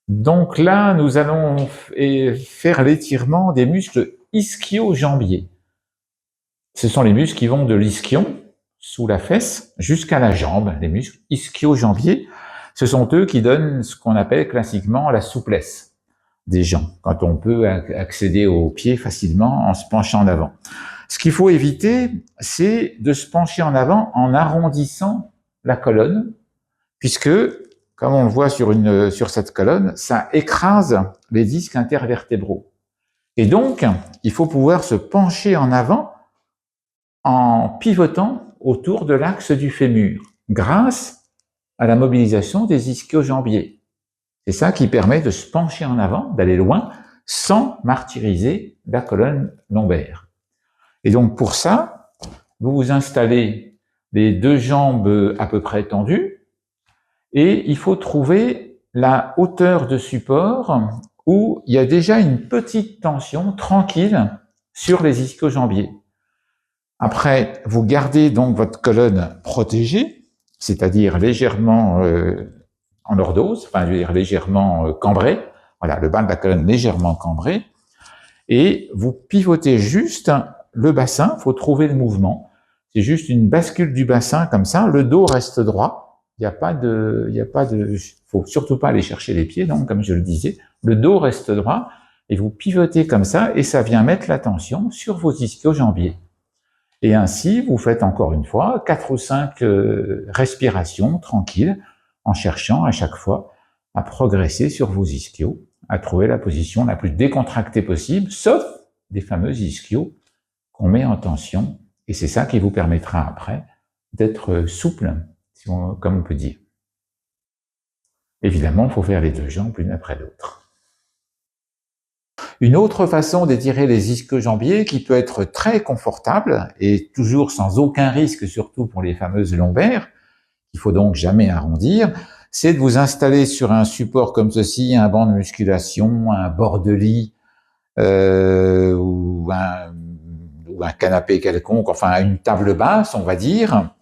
Donc là, nous allons faire l'étirement des muscles ischio-jambiers. Ce sont les muscles qui vont de l'ischion, sous la fesse, jusqu'à la jambe, les muscles ischio-jambiers. Ce sont eux qui donnent ce qu'on appelle classiquement la souplesse des jambes, quand on peut accéder aux pieds facilement en se penchant en avant. Ce qu'il faut éviter, c'est de se pencher en avant en arrondissant la colonne, puisque, comme on le voit sur cette colonne, ça écrase les disques intervertébraux. Et donc, il faut pouvoir se pencher en avant en pivotant autour de l'axe du fémur, grâce à la mobilisation des ischio-jambiers. C'est ça qui permet de se pencher en avant, d'aller loin, sans martyriser la colonne lombaire. Et donc pour ça, vous vous installez les deux jambes à peu près tendues, et il faut trouver la hauteur de support où il y a déjà une petite tension tranquille sur les ischio-jambiers. Après, vous gardez donc votre colonne protégée, c'est-à-dire légèrement en lordose, enfin je veux dire légèrement cambrée, voilà, le bas de la colonne légèrement cambré, et vous pivotez juste le bassin, il faut trouver le mouvement, c'est juste une bascule du bassin comme ça, le dos reste droit, faut surtout pas aller chercher les pieds, donc comme je le disais, le dos reste droit, et vous pivotez comme ça, et ça vient mettre la tension sur vos ischio-jambiers. Et ainsi, vous faites encore une fois 4 ou 5 respirations tranquilles, en cherchant à chaque fois à progresser sur vos ischios, à trouver la position la plus décontractée possible, sauf des fameux ischios qu'on met en tension, et c'est ça qui vous permettra après d'être souple, comme on peut dire. Évidemment, il faut faire les deux jambes l'une après l'autre. Une autre façon d'étirer les ischio-jambiers qui peut être très confortable et toujours sans aucun risque, surtout pour les fameuses lombaires, qu'il faut donc jamais arrondir, c'est de vous installer sur un support comme ceci, un banc de musculation, un bord de lit ou un canapé quelconque, enfin une table basse, on va dire.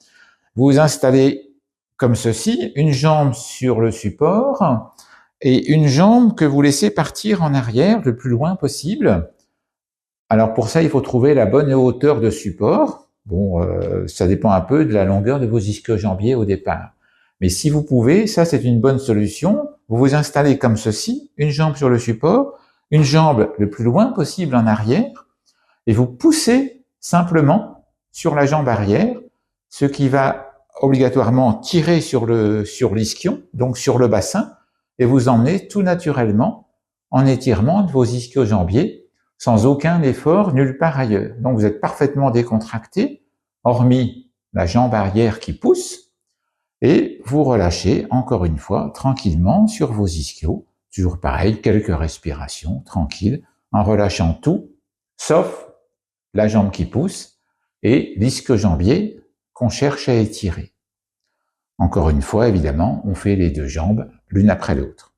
Vous vous installez comme ceci, une jambe sur le support et une jambe que vous laissez partir en arrière le plus loin possible. Alors pour ça, il faut trouver la bonne hauteur de support. Bon, ça dépend un peu de la longueur de vos ischio-jambiers au départ. Mais si vous pouvez, ça c'est une bonne solution. Vous vous installez comme ceci, une jambe sur le support, une jambe le plus loin possible en arrière, et vous poussez simplement sur la jambe arrière, ce qui va obligatoirement tirer sur l'ischion, donc sur le bassin, et vous emmener tout naturellement en étirement de vos ischio-jambiers, sans aucun effort nulle part ailleurs. Donc vous êtes parfaitement décontracté, hormis la jambe arrière qui pousse, et vous relâchez encore une fois tranquillement sur vos ischios, toujours pareil, quelques respirations tranquilles, en relâchant tout, sauf la jambe qui pousse et l'ischio-jambier qu'on cherche à étirer. Encore une fois, évidemment, on fait les deux jambes l'une après l'autre.